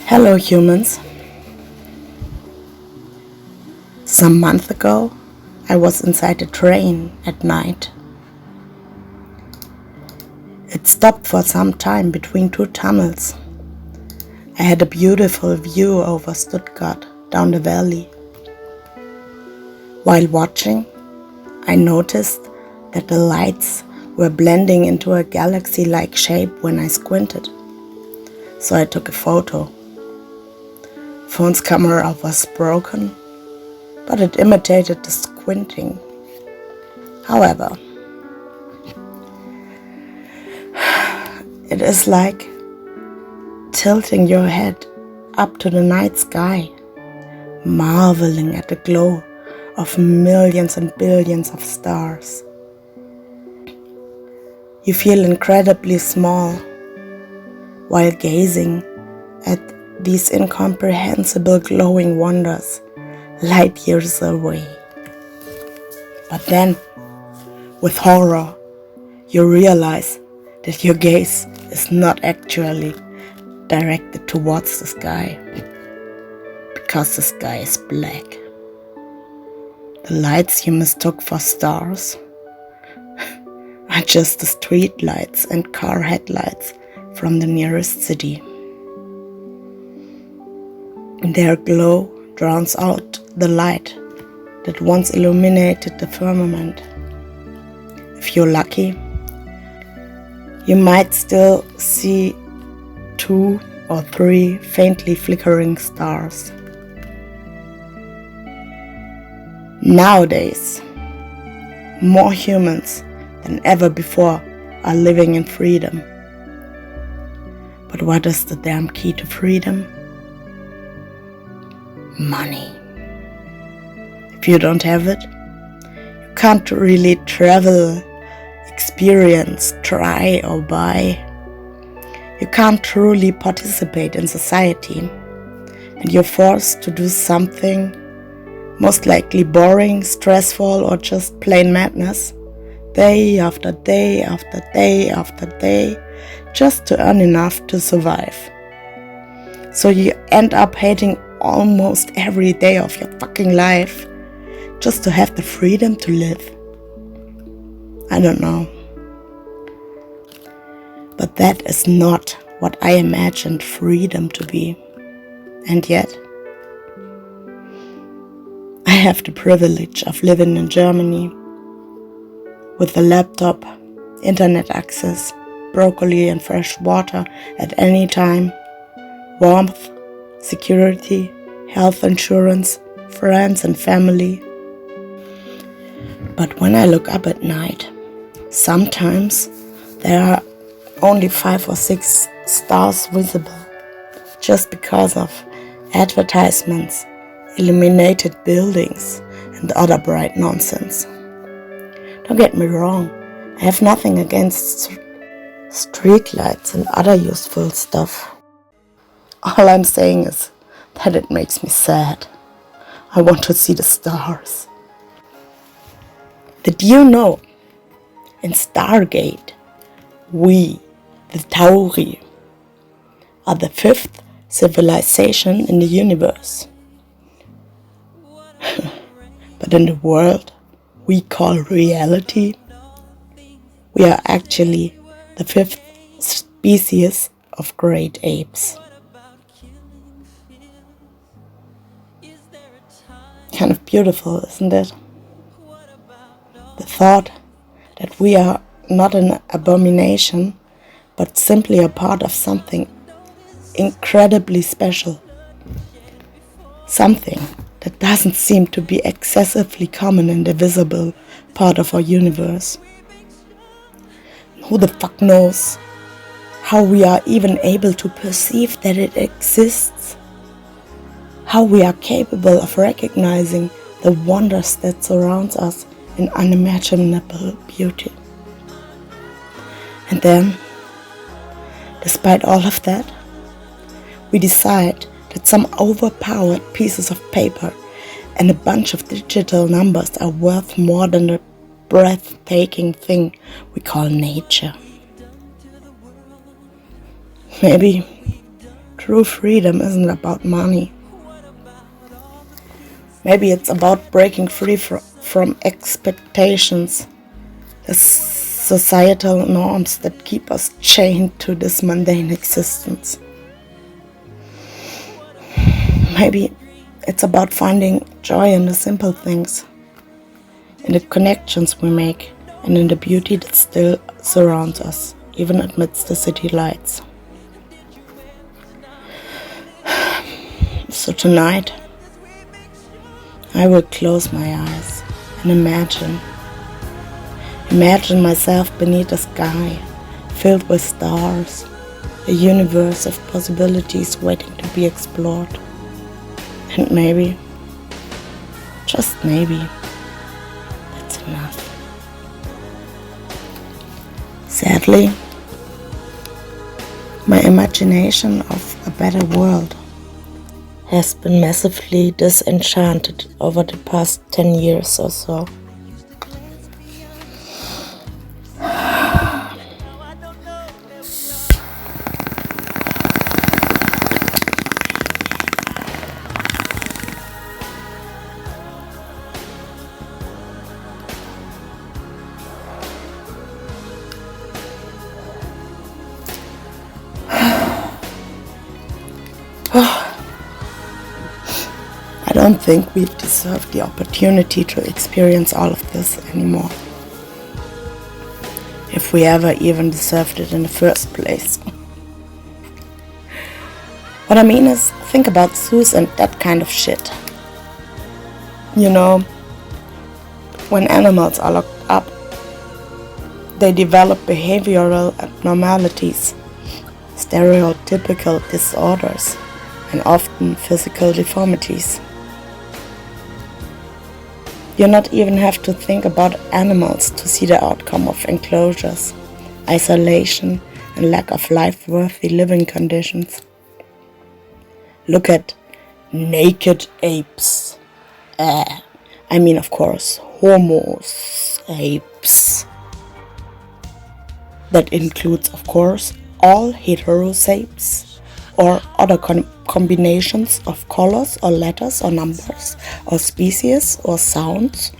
Hello humans. Some month ago, I was inside a train at night. It stopped for some time between two tunnels. I had a beautiful view over Stuttgart down the valley. While watching, I noticed that the lights were blending into a galaxy-like shape when I squinted. So I took a photo. Phone's camera was broken, but it imitated the squinting. However, it is like tilting your head up to the night sky, marveling at the glow of millions and billions of stars. You feel incredibly small while gazing at these incomprehensible glowing wonders light years away. But then, with horror, you realize that your gaze is not actually directed towards the sky, because the sky is black. The lights you mistook for stars are just the street lights and car headlights from the nearest city. Their glow drowns out the light that once illuminated the firmament. If you're lucky, you might still see 2 or 3 faintly flickering stars. Nowadays, more humans than ever before are living in freedom. But what is the damn key to freedom? Money. If you don't have it, you can't really travel, experience, try or buy. You can't truly participate in society, and you're forced to do something most likely boring, stressful, or just plain madness, day after day after day after day, just to earn enough to survive. So you end up hating almost every day of your fucking life just to have the freedom to live. I don't know. But that is not what I imagined freedom to be. And yet, I have the privilege of living in Germany with a laptop, internet access, broccoli and fresh water at any time, warmth, security, health insurance, friends and family. But when I look up at night, sometimes there are only 5 or 6 stars visible, just because of advertisements, illuminated buildings, and other bright nonsense. Don't get me wrong, I have nothing against streetlights and other useful stuff. All I'm saying is that it makes me sad. I want to see the stars. Did you know, in Stargate, we, the Tauri, are the 5th civilization in the universe? But in the world we call reality, we are actually the 5th species of great apes. Kind of beautiful, isn't it? The thought that we are not an abomination, but simply a part of something incredibly special. Something that doesn't seem to be excessively common in the visible part of our universe. Who the fuck knows how we are even able to perceive that it exists? How we are capable of recognizing the wonders that surround us in unimaginable beauty. And then, despite all of that, we decide that some overpowered pieces of paper and a bunch of digital numbers are worth more than the breathtaking thing we call nature. Maybe true freedom isn't about money. Maybe it's about breaking free from expectations, the societal norms that keep us chained to this mundane existence. Maybe it's about finding joy in the simple things, in the connections we make, and in the beauty that still surrounds us, even amidst the city lights. So tonight, I will close my eyes and imagine myself beneath a sky filled with stars, a universe of possibilities waiting to be explored. And maybe, just maybe, that's enough. Sadly, my imagination of a better world has been massively disenchanted over the past 10 years or so. I don't think we've deserved the opportunity to experience all of this anymore. If we ever even deserved it in the first place. What I mean is, think about zoos and that kind of shit. You know, when animals are locked up, they develop behavioral abnormalities, stereotypical disorders, and often physical deformities. You not even have to think about animals to see the outcome of enclosures, isolation, and lack of life-worthy living conditions. Look at naked apes. I mean, of course, Homo apes. That includes, of course, all heterosapes or other combinations of colors or letters or numbers or species or sounds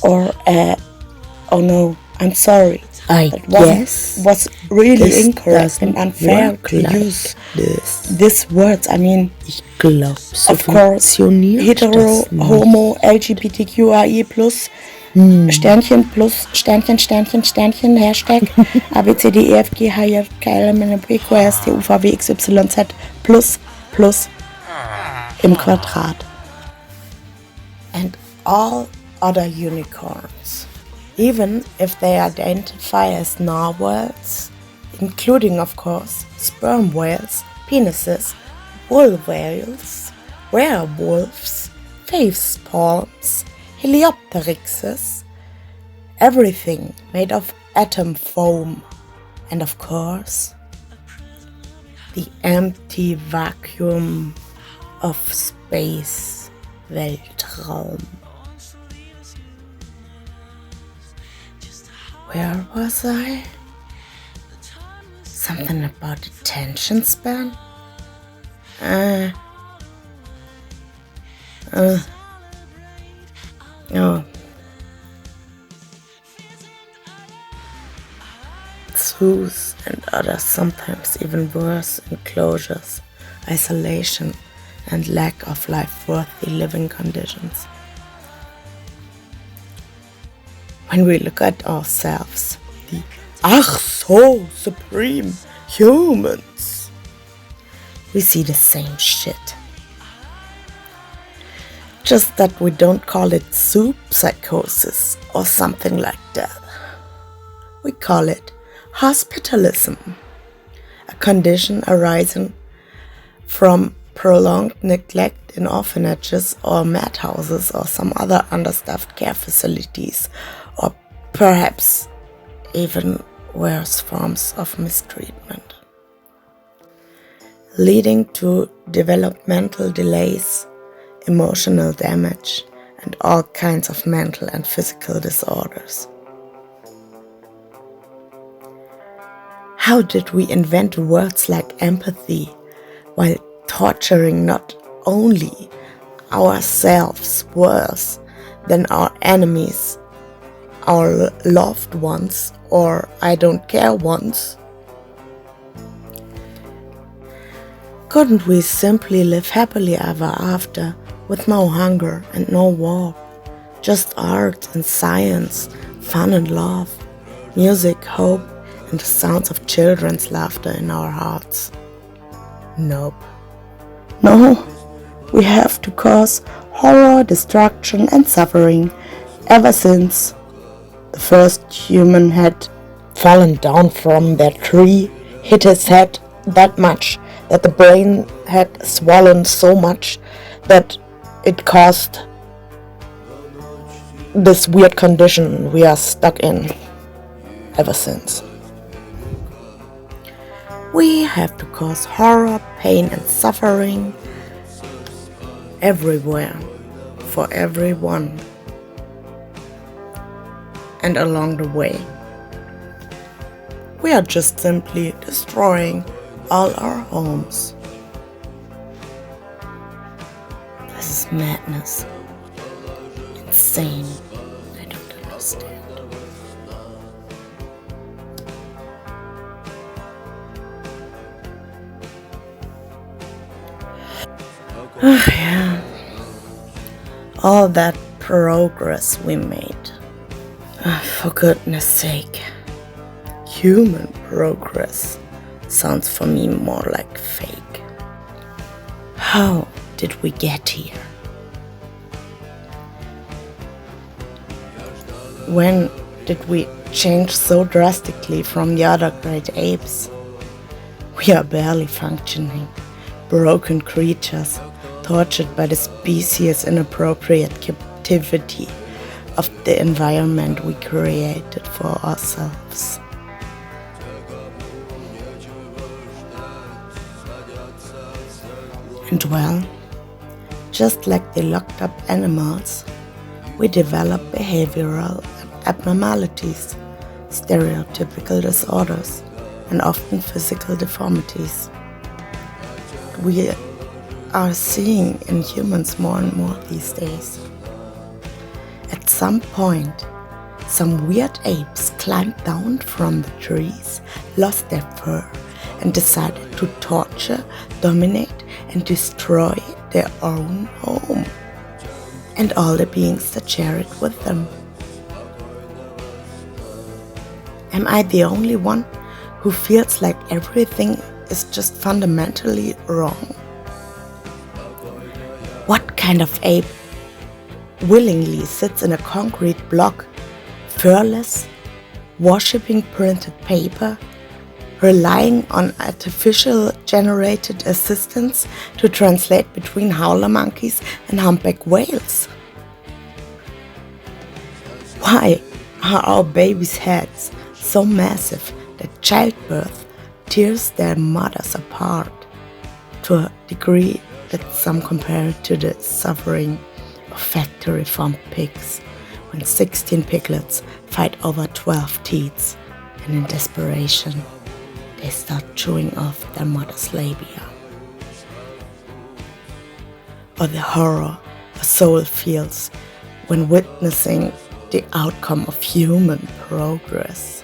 or oh no, I'm sorry. That was really incorrect and unfair to use these words. I mean, of course, hetero, homo, LGBTQI+, Sternchen plus, Sternchen, Sternchen, Sternchen, Hashtag, ABCDEFG, HIJKLMNOP, UVW, XYZ, plus im Quadrat. And all other unicorns, even if they identify as narwhals, including, of course, sperm whales, penises, bull whales, werewolves, face palms, Heliopteryxes, everything made of atom foam, and of course, the empty vacuum of space, Weltraum. Where was I? Something about attention span? Oh. Zoos and other sometimes even worse enclosures, isolation and lack of life-worthy living conditions. When we look at ourselves, the so supreme humans, we see the same shit. Just that we don't call it zoo-psychosis or something like that. We call it hospitalism, a condition arising from prolonged neglect in orphanages or madhouses or some other understaffed care facilities, or perhaps even worse forms of mistreatment, leading to developmental delays, emotional damage, and all kinds of mental and physical disorders. How did we invent words like empathy while torturing not only ourselves worse than our enemies, our loved ones, or I don't care ones? Couldn't we simply live happily ever after, with no hunger and no war? Just art and science, fun and love, music, hope, and the sounds of children's laughter in our hearts. Nope. No, we have to cause horror, destruction, and suffering ever since the first human had fallen down from that tree, hit his head that much that the brain had swollen so much that it caused this weird condition we are stuck in ever since. We have to cause horror, pain, and suffering everywhere, for everyone, and along the way. We are just simply destroying all our homes. This is madness. Insane. I don't understand. Oh, yeah. All that progress we made. For goodness sake. Human progress sounds for me more like fake. How did we get here? When did we change so drastically from the other great apes? We are barely functioning, broken creatures, tortured by the species' inappropriate captivity of the environment we created for ourselves. And well, just like the locked up animals, we develop behavioral abnormalities, stereotypical disorders, and often physical deformities. We are seeing in humans more and more these days. At some point, some weird apes climbed down from the trees, lost their fur, and decided to torture, dominate, and destroy their own home, and all the beings that share it with them. Am I the only one who feels like everything is just fundamentally wrong? What kind of ape willingly sits in a concrete block, furless, worshipping printed paper, relying on artificial generated assistants to translate between howler monkeys and humpback whales? Why are our babies' heads so massive that childbirth tears their mothers apart to a degree that some compare it to the suffering of factory-farmed pigs when 16 piglets fight over 12 teats, and in desperation they start chewing off their mother's labia? Or the horror a soul feels when witnessing the outcome of human progress.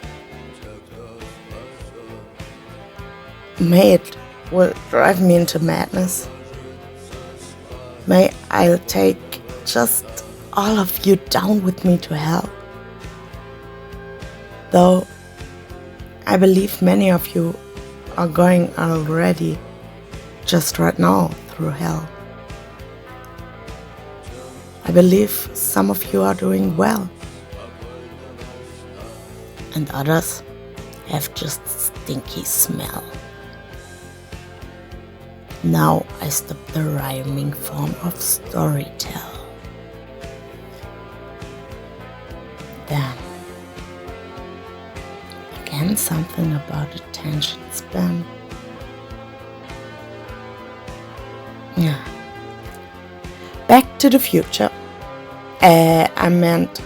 May it will drive me into madness. May I'll take just all of you down with me to hell. Though I believe many of you are going already just right now through hell. I believe some of you are doing well, and others have just stinky smell. Now I stop the rhyming form of storytell. Then, again, something about attention span. Yeah. Back to the future. I meant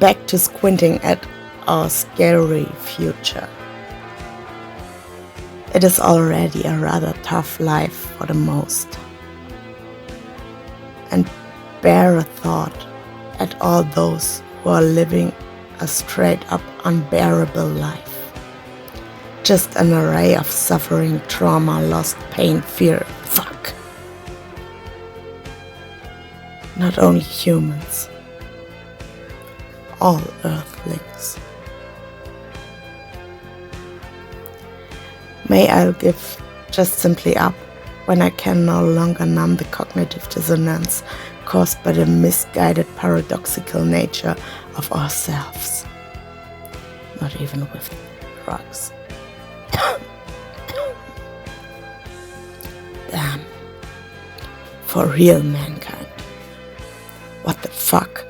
back to squinting at our scary future. It is already a rather tough life for the most. And bear a thought at all those who are living a straight up unbearable life. Just an array of suffering, trauma, loss, pain, fear, fuck. Not only humans, all earthlings. May I give just simply up when I can no longer numb the cognitive dissonance caused by the misguided paradoxical nature of ourselves. Not even with drugs. Damn. For real, mankind. What the fuck?